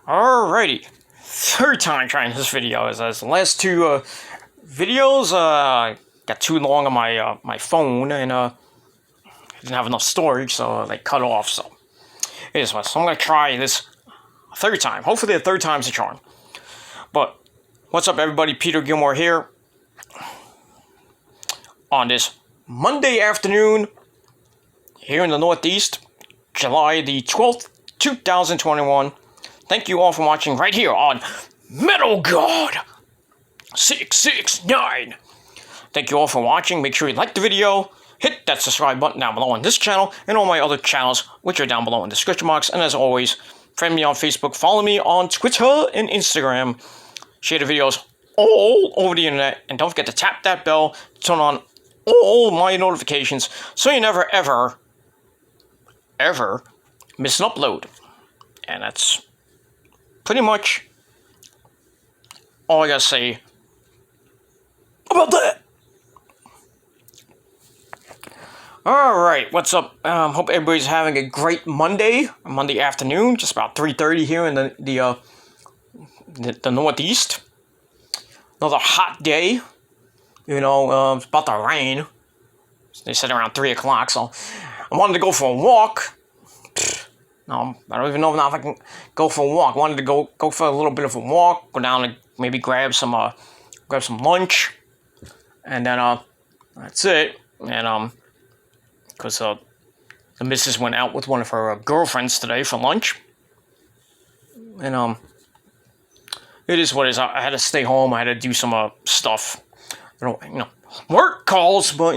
Alrighty, third time trying this video. As the last two videos got too long on my phone and didn't have enough storage, so they cut off. So it is what. So I'm gonna try this a third time. Hopefully, the third time's a charm. But what's up, everybody? Peter Gilmore here on this Monday afternoon here in the Northeast, July the 12th, 2021. Thank you all for watching right here on Metal God 669. Thank you all for watching. Make sure you like the video, hit that subscribe button down below on this channel and all my other channels, which are down below in the description box. And as always, friend me on Facebook, follow me on Twitter and Instagram. Share the videos all over the internet, and don't forget to tap that bell to turn on all my notifications so you never ever miss an upload. And that's pretty much all I gotta say about that. Alright, what's up? Hope everybody's having a great Monday afternoon, just about 3:30 here in the Northeast. Another hot day. You know, it's about to rain. They said around 3 o'clock, so I wanted to go for a walk. No, I don't even know now if I can go for a walk. I wanted to go for a little bit of a walk, go down and maybe grab some lunch, and then that's it. And because the missus went out with one of her girlfriends today for lunch, and it is what it is. I had to stay home. I had to do some stuff. Work calls, but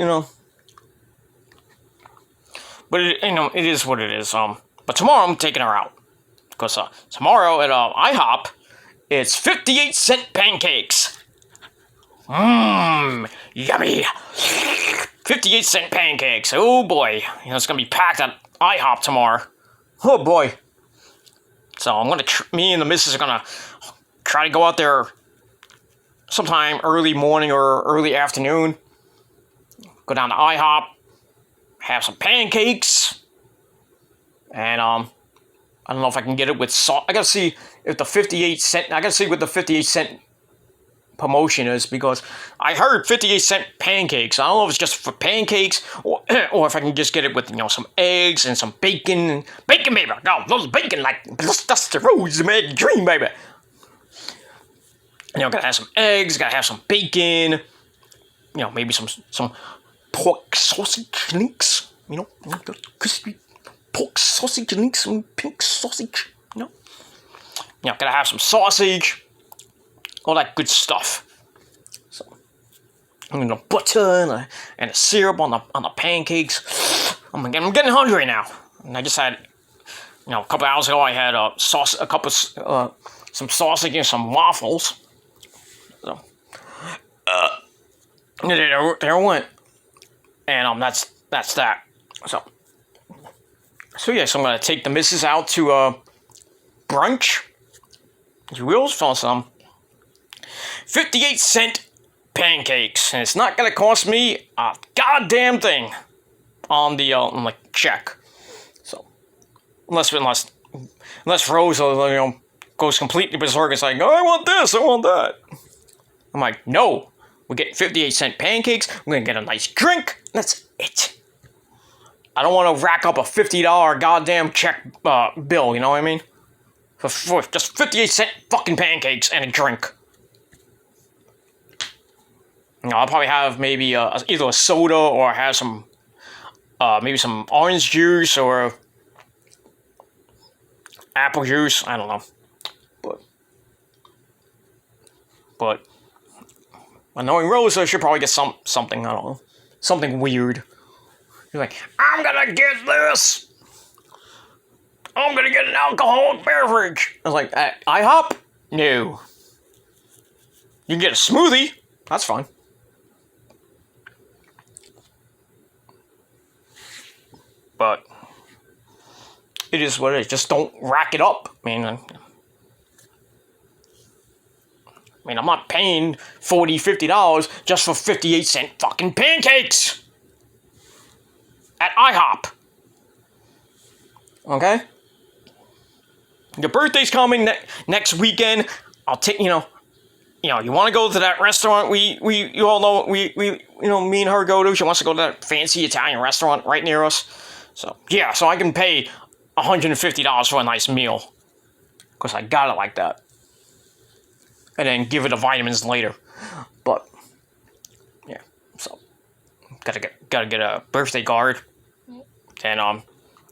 it is what it is. But tomorrow I'm taking her out because tomorrow at IHOP it's 58-cent pancakes. Yummy. 58-cent pancakes. Oh boy, it's gonna be packed at IHOP tomorrow. Oh boy. So I'm gonna me and the missus are gonna try to go out there sometime early morning or early afternoon. Go down to IHOP, have some pancakes. And I don't know if I can get it with salt. I gotta see if the 58-cent. I gotta see what the 58-cent promotion is, because I heard 58-cent pancakes. I don't know if it's just for pancakes or if I can just get it with some eggs and some bacon. Bacon, baby. No, those bacon like that's the rose, man, dream, baby. Gotta have some eggs. Gotta have some bacon. Maybe some pork sausage links. Crispy pork sausage links and pink sausage, gotta have some sausage, all that good stuff. So, butter and a syrup on the pancakes. I'm getting hungry now. And I just had, a couple hours ago I had some sausage and some waffles. So, there I went, and that's that. So yes, I'm gonna take the missus out to brunch. You will for some 58-cent pancakes, and it's not gonna cost me a goddamn thing on the check. So unless Rose goes completely berserk, it's like, oh, I want this, I want that. I'm like, no, we're getting 58-cent pancakes. We're gonna get a nice drink. That's it. I don't want to rack up a $50 goddamn check bill, you know what I mean? For just 58-cent fucking pancakes and a drink. I'll probably have maybe either a soda or have some, maybe some orange juice or apple juice. I don't know. But knowing Rose, I should probably get something, I don't know, something weird. You're like, I'm gonna get this. I'm gonna get an alcoholic beverage. I was like, IHOP? No. You can get a smoothie. That's fine. But it is what it is. Just don't rack it up. I mean, I'm not paying $40, $50 just for 58-cent fucking pancakes at IHOP. Okay? your birthday's coming next weekend. I'll take, you want to go to that restaurant you all know, me and her go to. She wants to go to that fancy Italian restaurant right near us. So, yeah, so I can pay $150 for a nice meal. Because I got it like that. And then give her the vitamins later. But, yeah, so, gotta get a birthday card. And,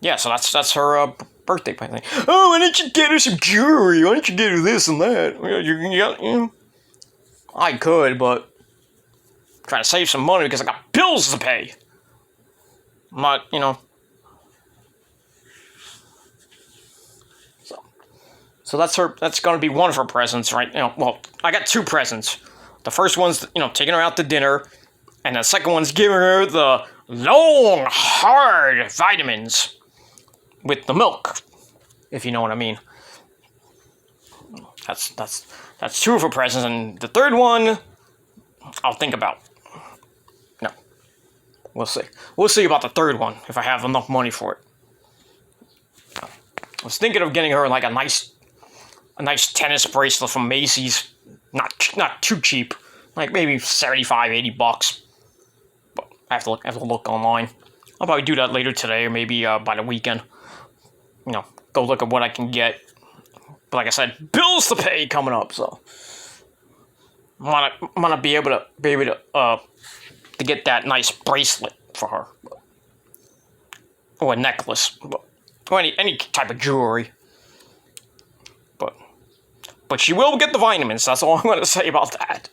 yeah, so that's her, birthday thing. Oh, why don't you get her some jewelry? Why don't you get her this and that? I could, but I'm trying to save some money because I got bills to pay. I'm not, So that's going to be one of her presents, right? Well, I got two presents. The first one's, taking her out to dinner. And the second one's giving her the long, hard vitamins with the milk, if you know what I mean. That's two of her presents. And the third one, I'll think about. No. We'll see. We'll see about the third one, if I have enough money for it. I was thinking of getting her like a nice tennis bracelet from Macy's. Not too cheap. Like maybe $75, $80. But I have to look online. I'll probably do that later today or maybe by the weekend. Go look at what I can get. But like I said, bills to pay coming up, so I'm gonna be able to get that nice bracelet for her. Or a necklace. Or any type of jewelry. But she will get the vitamins. That's all I'm going to say about that.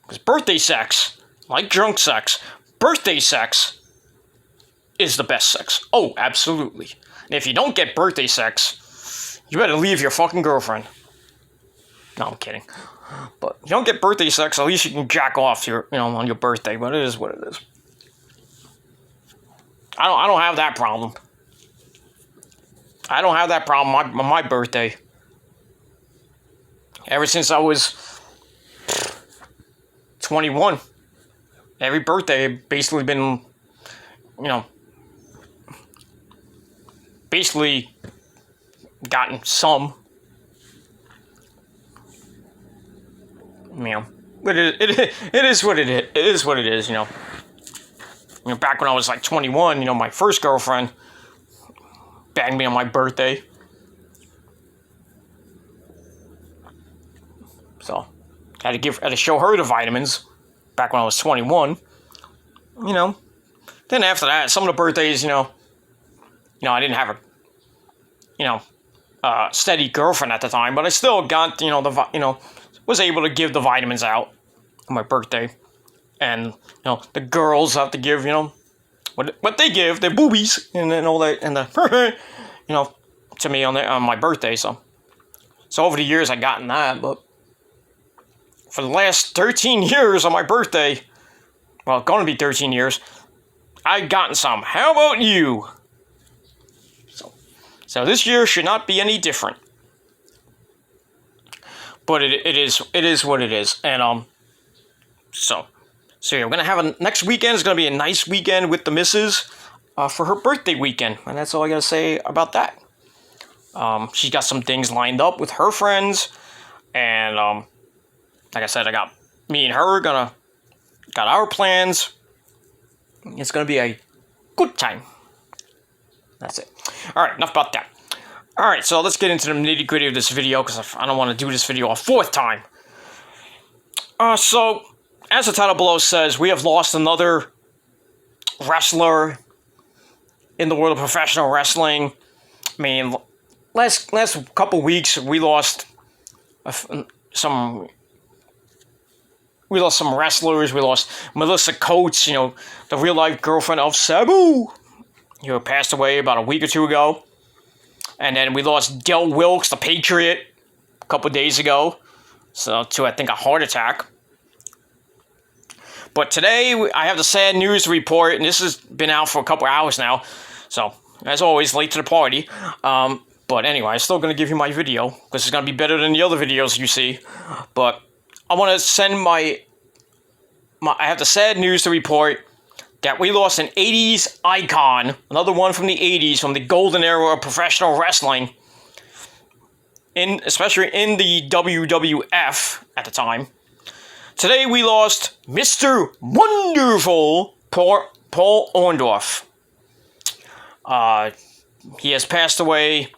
Because birthday sex, like drunk sex, birthday sex is the best sex. Oh, absolutely. And if you don't get birthday sex, you better leave your fucking girlfriend. No, I'm kidding. But if you don't get birthday sex, at least you can jack off on your birthday. But it is what it is. I don't have that problem. I don't have that problem on my birthday. Ever since I was 21, every birthday basically been, basically gotten some. But it is what it is. It is what it is. Back when I was like 21, my first girlfriend banged me on my birthday. So, I had to show her the vitamins back when I was 21. Then after that, some of the birthdays, I didn't have a steady girlfriend at the time, but I still got, was able to give the vitamins out on my birthday. And, the girls have to give, what they give, their boobies, and all that, and the, to me on my birthday, so over the years I gotten that, but for the last 13 years on my birthday, well, it's going to be 13 years, I've gotten some. How about you? So this year should not be any different. But it is what it is. And, so yeah, we're going to have next weekend is going to be a nice weekend with the missus, for her birthday weekend. And that's all I got to say about that. She's got some things lined up with her friends. And, like I said, I got me and her got our plans. It's going to be a good time. That's it. All right, enough about that. All right, so let's get into the nitty-gritty of this video because I don't want to do this video a fourth time. So, as the title below says, we have lost another wrestler in the world of professional wrestling. I mean, last couple weeks, we lost some wrestlers. We lost Melissa Coates, the real-life girlfriend of Sabu, who passed away about a week or two ago. And then we lost Del Wilkes, the Patriot, a couple days ago, to, I think, a heart attack. But today, I have the sad news to report, and this has been out for a couple hours now. So, as always, late to the party. But anyway, I'm still going to give you my video, because it's going to be better than the other videos you see. But I want to send I have the sad news to report that we lost an 80s icon, another one from the 80s, from the golden era of professional wrestling. especially in the WWF at the time. Today we lost Mr. Wonderful Paul Orndoff. He has passed away.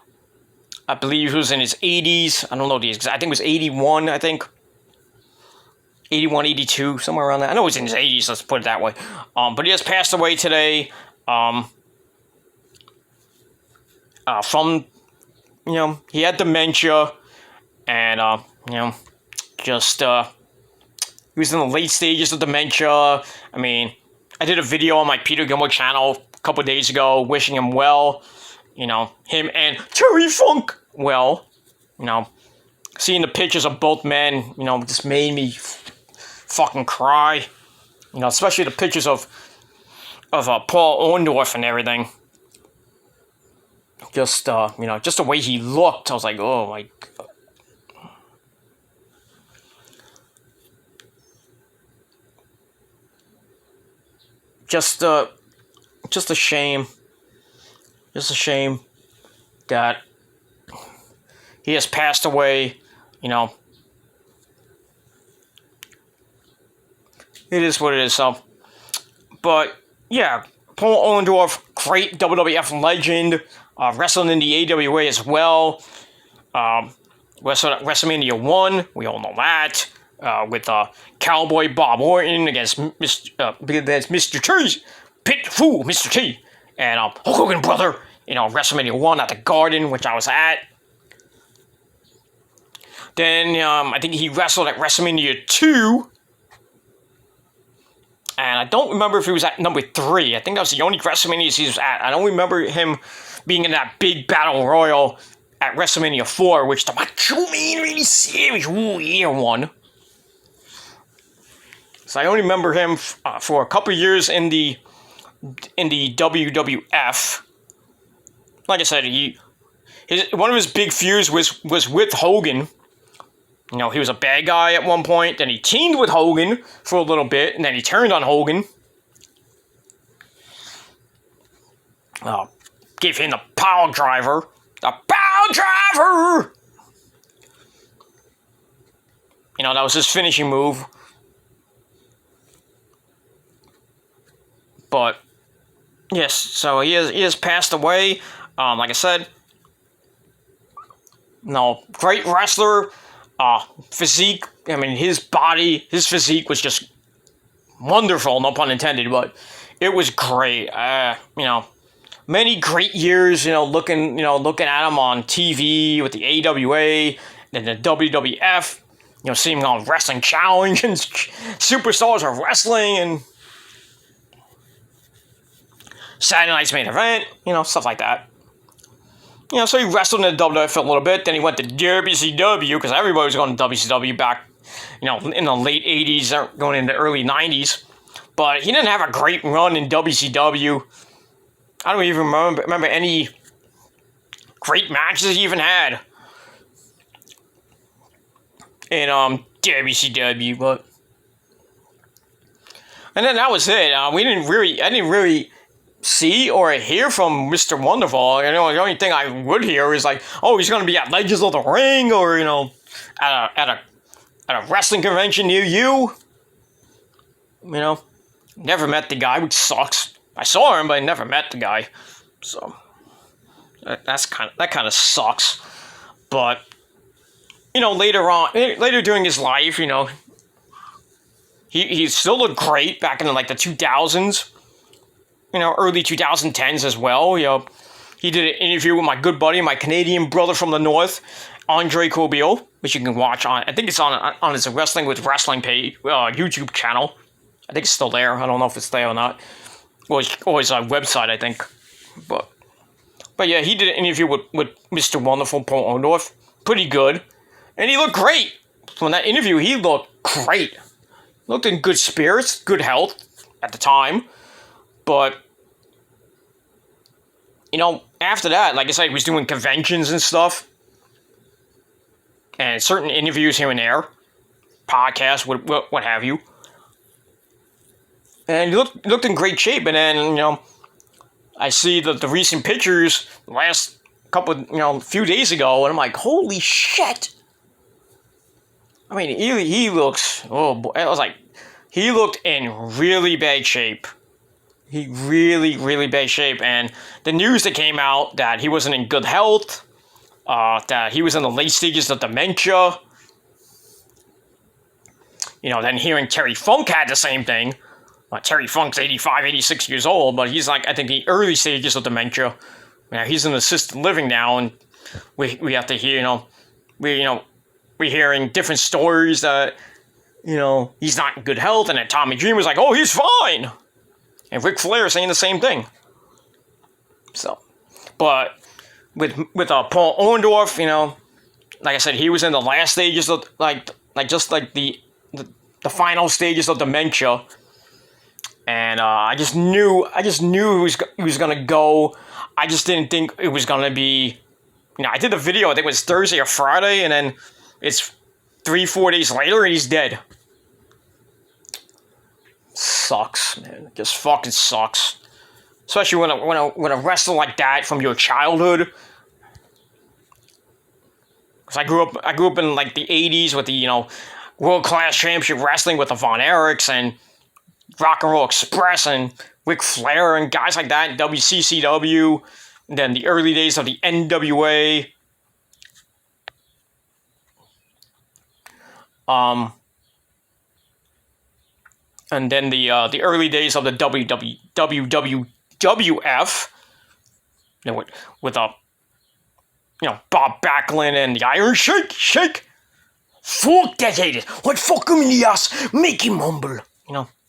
I believe he was in his 80s. I don't know the exact. I think it was 81. I think 81, 82, somewhere around that. I know he's in his 80s. Let's put it that way. But he has passed away today. From he had dementia, and just he was in the late stages of dementia. I mean, I did a video on my Peter Gilmore channel a couple of days ago, wishing him well. Him and Terry Funk well. Seeing the pictures of both men, just made me fucking cry. Especially the pictures of Paul Orndorff and everything. Just just the way he looked, I was like, oh my God. Just a shame. Just a shame that he has passed away. It is what it is. So, but yeah, Paul Orndorff, great WWF legend, wrestling in the AWA as well. Wrestled at WrestleMania 1, we all know that, with Cowboy Bob Orton against Mr. T, Pit Fu, Mr. T, and Hulk Hogan brother, WrestleMania 1 at the Garden, which I was at. Then I think he wrestled at WrestleMania 2. And I don't remember if he was at number 3. I think that was the only WrestleMania he was at. I don't remember him being in that big battle royal at WrestleMania 4, which the Macho Man really serious year one. So I only remember him for a couple years in the WWF. Like I said, one of his big feuds was with Hogan. He was a bad guy at one point, then he teamed with Hogan for a little bit, and then he turned on Hogan. Gave him the power driver. The power driver! That was his finishing move. But, yes, so he has passed away. Like I said, great wrestler. Physique, I mean, his physique was just wonderful, no pun intended, but it was great. Many great years, looking at him on TV with the AWA and the WWF, seeing him on Wrestling Challenge and Superstars of Wrestling and Saturday Night's Main Event, stuff like that. So he wrestled in the WWF for a little bit, then he went to WCW, because everybody was going to WCW back, in the late 80s, going into the early 90s. But he didn't have a great run in WCW. I don't even remember any great matches he even had in WCW, but... And then that was it. I didn't really see or hear from Mr. Wonderful. The only thing I would hear is like, oh, he's going to be at Legends of the Ring, or at a wrestling convention near you. Never met the guy, which sucks. I saw him, but I never met the guy. So that kind of sucks. But later during his life, he still looked great back in the 2000s. Early 2010s as well. He did an interview with my good buddy, my Canadian brother from the north, Andre Cobiel, which you can watch on. I think it's on his Wrestling with Wrestling page, YouTube channel. I think it's still there. I don't know if it's there or not. Or his website, I think. But yeah, he did an interview with Mr. Wonderful, Paul Orndorff. Pretty good, and he looked great. From that interview, he looked great. Looked in good spirits, good health at the time, but. After that, like I said, he was doing conventions and stuff. And certain interviews here and there. Podcasts, what have you. And he looked in great shape. And then, I see the recent pictures, the last a few days ago, and I'm like, holy shit. I mean, he looks, oh boy, I was like, he looked in really bad shape. He really bad shape, and the news that came out that he wasn't in good health, that he was in the late stages of dementia. Then hearing Terry Funk had the same thing. Terry Funk's 85, 86 years old, but he's like, I think, the early stages of dementia. He's in assisted living now, and we have to hear, we're hearing different stories that, he's not in good health, and then Tommy Dreamer was like, oh, he's fine. And Ric Flair saying the same thing. So, but with Paul Orndoff, like I said, he was in the last stages of just the final stages of dementia, and I just knew he was gonna go. I just didn't think it was gonna be. I did the video. I think it was Thursday or Friday, and then it's 3-4 days later, and he's dead. Sucks, man. It just fucking sucks. Especially when a wrestler like that from your childhood. Because I grew up in like the 80s with the World Class Championship Wrestling with the Von Erichs and Rock and Roll Express and Ric Flair and guys like that, WCCW, and then the early days of the NWA. And then the early days of the WWF, with Bob Backlund and the Iron Shake. Fuck that haters. What fuck him in the ass? Make him humble.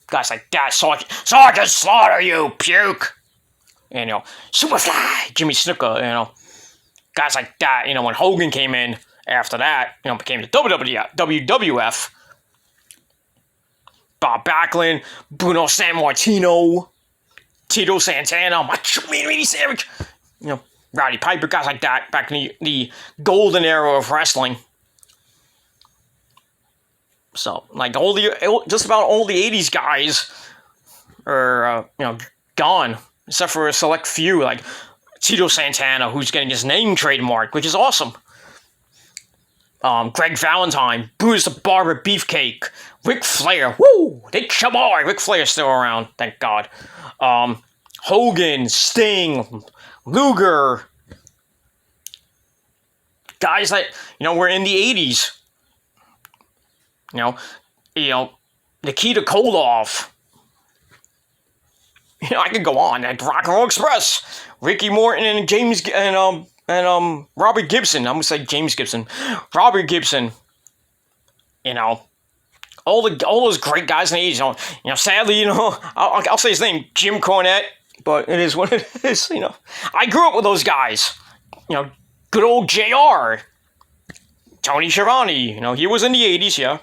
Guys like that. Sergeant Slaughter, you puke. And Superfly, Jimmy Snuka. Guys like that. When Hogan came in after that, became the WWF. Bob Backlund, Bruno Sammartino, Tito Santana, Macho Man Randy Savage, Roddy Piper, guys like that, back in the golden era of wrestling. So, like, just about all the 80s guys are, gone, except for a select few, like Tito Santana, who's getting his name trademarked, which is awesome. Greg Valentine, Bruce the Barber Beefcake, Ric Flair, woo! They chaboy! Ric Flair's still around, thank God. Hogan, Sting, Luger. Guys that, were in the 80s. Nikita Koloff. I could go on. Rock and Roll Express, Ricky Morton and James and Robert Gibson. I'm gonna say James Gibson. Robert Gibson. All those great guys in the 80s. Sadly, I'll say his name, Jim Cornette, but it is what it is. I grew up with those guys. Good old JR. Tony Schiavone. He was in the 80s, yeah.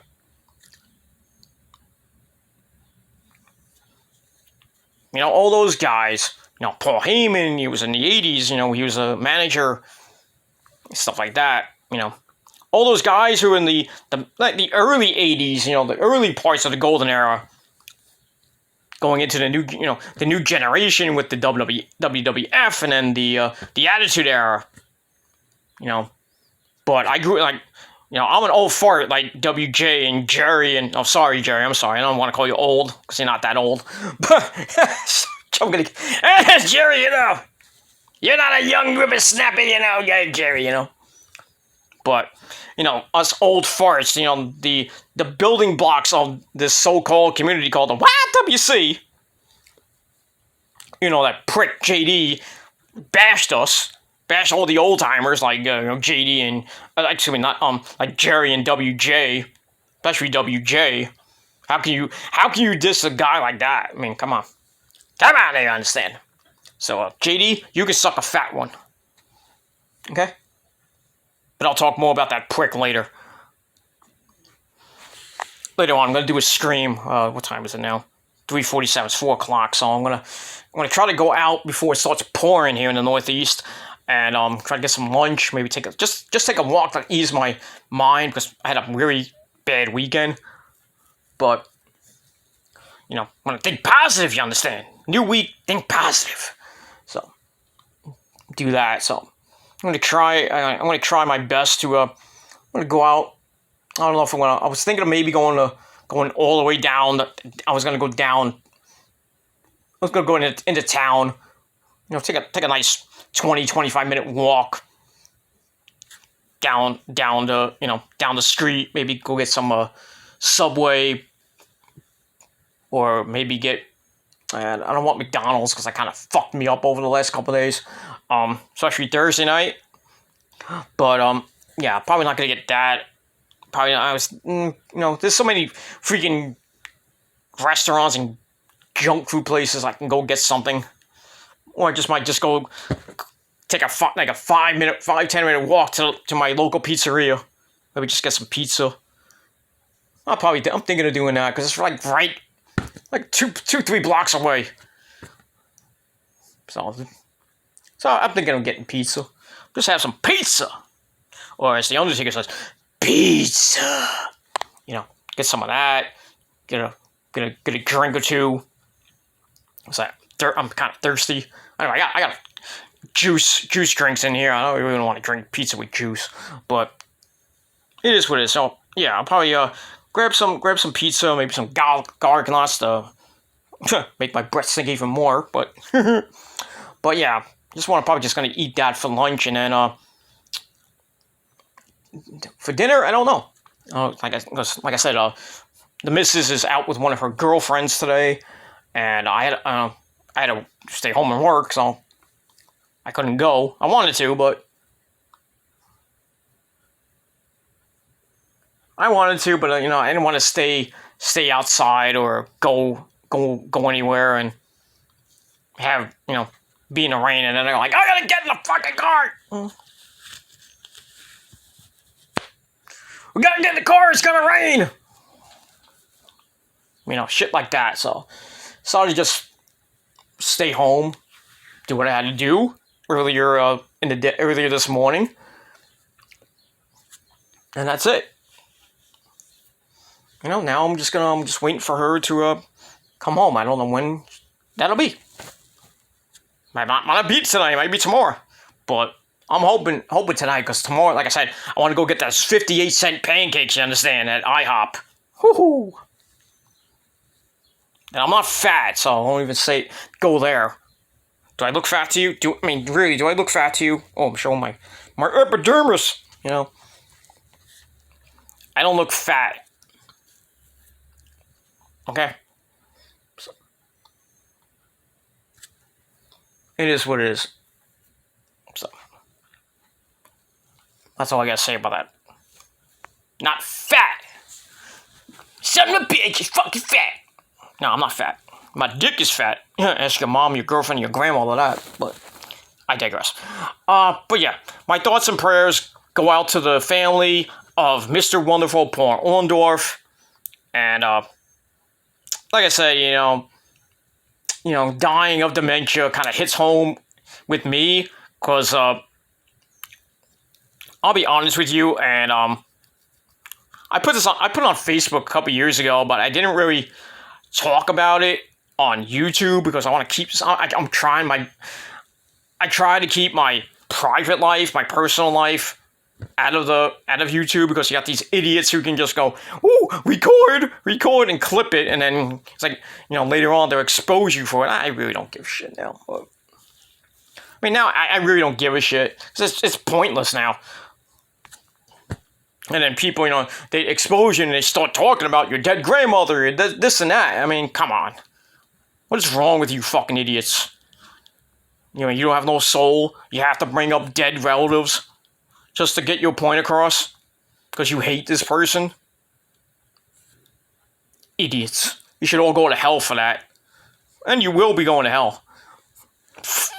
All those guys. Paul Heyman, he was in the 80s, he was a manager, stuff like that, All those guys who were in the early 80s, the early parts of the golden era, going into the new generation with the WWF and then the Attitude Era, But I grew, I'm an old fart like WJ and Jerry and, oh, sorry, Jerry, I'm sorry, I don't want to call you old, because you're not that old, but... I'm gonna, Jerry, you're not a young whippersnapper, Jerry, But, us old farts, the building blocks of this so-called community called the YWC, that prick JD bashed all the old-timers like, JD and, excuse me, not, like Jerry and WJ, especially WJ. How can you diss a guy like that? I mean, come on. Come on, you understand. So, JD, you can suck a fat one. Okay? But I'll talk more about that prick later. Later on, I'm going to do a stream. What time is it now? 3:47. It's 4 o'clock. So I'm gonna try to go out before it starts pouring here in the Northeast, and try to get some lunch. Maybe just take a walk to ease my mind because I had a really bad weekend. But I want to think positive. You understand? New week, think positive. So do that. So I'm gonna try my best to. I'm gonna go out. I don't know if I'm gonna. I was thinking of maybe going all the way down. I was gonna go down. I was gonna go into town. You know, take a nice 20-25 minute walk down the street. Maybe go get some Subway, or maybe get. I don't want McDonald's because I kind of fucked me up over the last couple of days, especially Thursday night. But yeah, probably not gonna get that. Probably there's so many freaking restaurants and junk food places I can go get something, or I might just go take a 10 minute walk to my local pizzeria. Maybe just get some pizza. I'm thinking of doing that because it's like 2-3 blocks away. So I'm thinking of getting pizza. Just have some pizza, or as the Undertaker says, pizza. You know, get some of that. Get a drink or two. I'm kind of thirsty. Anyway, I got juice drinks in here. I don't really want to drink pizza with juice, but it is what it is. So yeah, I'll probably grab some pizza, maybe some garlic knots to make my breath stink even more. But but yeah, probably just gonna eat that for lunch, and then for dinner, I don't know. Like I said, the missus is out with one of her girlfriends today, and I had to stay home and work, so I couldn't go. I wanted to, but I didn't want to stay outside or go anywhere and have be in the rain, and then they're like, I gotta get in the fucking car. We gotta get in the car, it's gonna rain! Shit like that, so I just stay home, do what I had to do earlier this morning, and that's it. Now I'm just waiting for her to come home. I don't know when that'll be. Might not be tonight, it might be tomorrow, but I'm hoping tonight, because tomorrow, like I said, I want to go get those 58-cent pancakes, you understand, at IHOP. Woohoo! And I'm not fat, so I won't even say go there. Do I look fat to you? Do I look fat to you? Oh, I'm showing my epidermis, I don't look fat. Okay? So, it is what it is. So, that's all I gotta say about that. Not fat! Son of a bitch is fucking fat! No, I'm not fat. My dick is fat. Ask your mom, your girlfriend, your grandma, all of that. But I digress. But yeah, my thoughts and prayers go out to the family of Mr. Wonderful Paul Orndoff. And like I said, dying of dementia kind of hits home with me, because I'll be honest with you, and I put it on Facebook a couple years ago, but I didn't really talk about it on YouTube because I want to keep. I try to keep my private life, my personal life, out of YouTube, because you got these idiots who can just go, ooh, record and clip it, and then it's like, later on they'll expose you for it. I really don't give a shit now. But, now I really don't give a shit, because it's pointless now. And then people, they expose you and they start talking about your dead grandmother and this and that. Come on. What is wrong with you fucking idiots? You don't have no soul. You have to bring up dead relatives just to get your point across because you hate this person. Idiots. You should all go to hell for that. And you will be going to hell.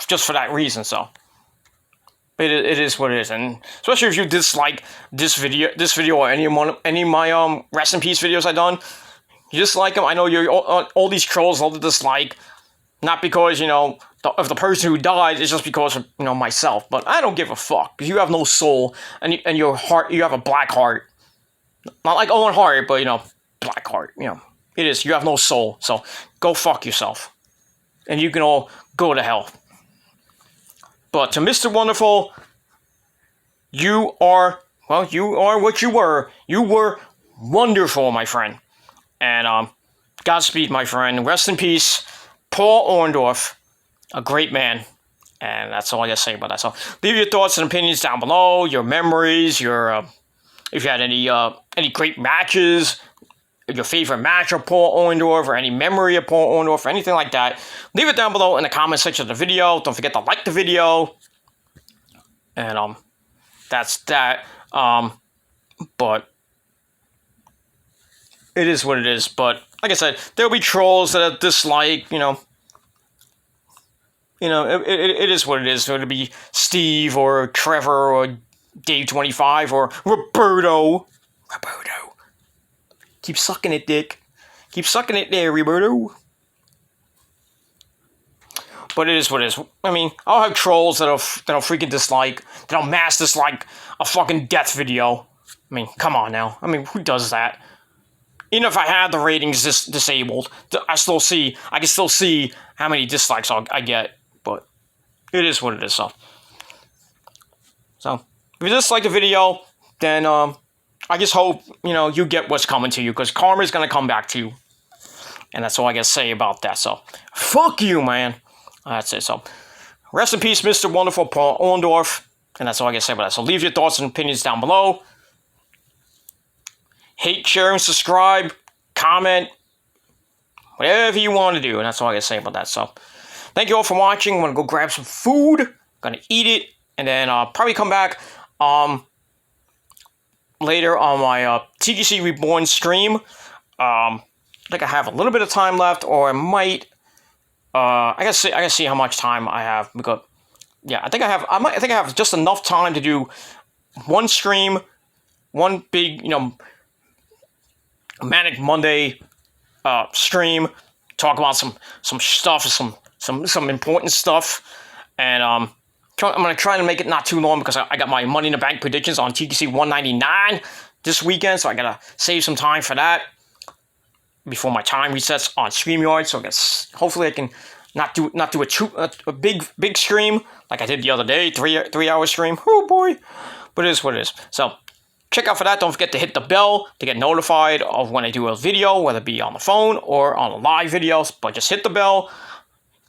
Just for that reason, so. It is what it is, and especially if you dislike this video or any of my rest in peace videos I've done, you dislike them. I know you're all these trolls love to dislike, not because of the person who died. It's just because of myself. But I don't give a fuck, because you have no soul, and your heart, you have a black heart, not like Owen Hart, but black heart. It is. You have no soul, so go fuck yourself, and you can all go to hell. But to Mr. Wonderful, you are what you were. You were wonderful, my friend. And Godspeed, my friend. Rest in peace, Paul Orndoff, a great man. And that's all I gotta say about that. So leave your thoughts and opinions down below. Your memories, if you had any great matches, your favorite match of Paul Orndorff, or any memory of Paul Orndorff, or anything like that, leave it down below in the comment section of the video. Don't forget to like the video. And that's that. But it is what it is. But like I said, there'll be trolls that dislike, it is what it is. It'll be Steve or Trevor or Dave25 or Roberto. Keep sucking it, Dick. Keep sucking it there, Roberto. But it is what it is. I mean, I'll have trolls that'll freaking dislike, that'll mass dislike a fucking death video. I mean, come on now. I mean, who does that? Even if I had the ratings disabled, I can still see how many dislikes I get. But it is what it is. So if you dislike the video, then I just hope you get what's coming to you, because karma's gonna come back to you, and that's all I gotta say about that. So fuck you, man. That's it. So rest in peace, Mr. Wonderful Paul Orndorff, and that's all I gotta say about that. So leave your thoughts and opinions down below. Hate, share, and subscribe. Comment. Whatever you want to do, and that's all I gotta say about that. So thank you all for watching. I'm gonna go grab some food. Gonna eat it, and then I'll probably come back later on my TGC Reborn stream. I think I have a little bit of time left, or I might. I gotta see how much time I have, because yeah, I think I have just enough time to do one stream, one big Manic Monday stream, talk about some stuff, some important stuff, and I'm gonna try to make it not too long, because I got my Money in the Bank predictions on TGC 199 this weekend, so I gotta save some time for that before my time resets on StreamYard. So I guess hopefully I can not do a big stream like I did the other day, 3-hour stream. Oh boy, but it is what it is. So check out for that. Don't forget to hit the bell to get notified of when I do a video, whether it be on the phone or on a live videos. But just hit the bell,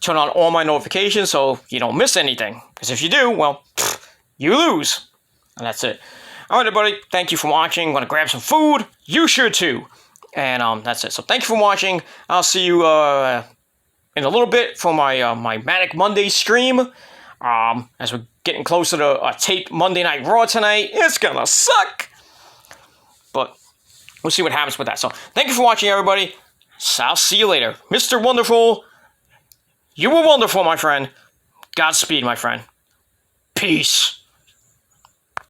turn on all my notifications so you don't miss anything. Because if you do, well, you lose. And that's it. All right, everybody. Thank you for watching. I'm going to grab some food. You should too. And that's it. So thank you for watching. I'll see you in a little bit for my my Manic Monday stream. As we're getting closer to a taped Monday Night Raw tonight. It's going to suck. But we'll see what happens with that. So thank you for watching, everybody. So I'll see you later. Mr. Wonderful, you were wonderful, my friend. Godspeed, my friend. Peace.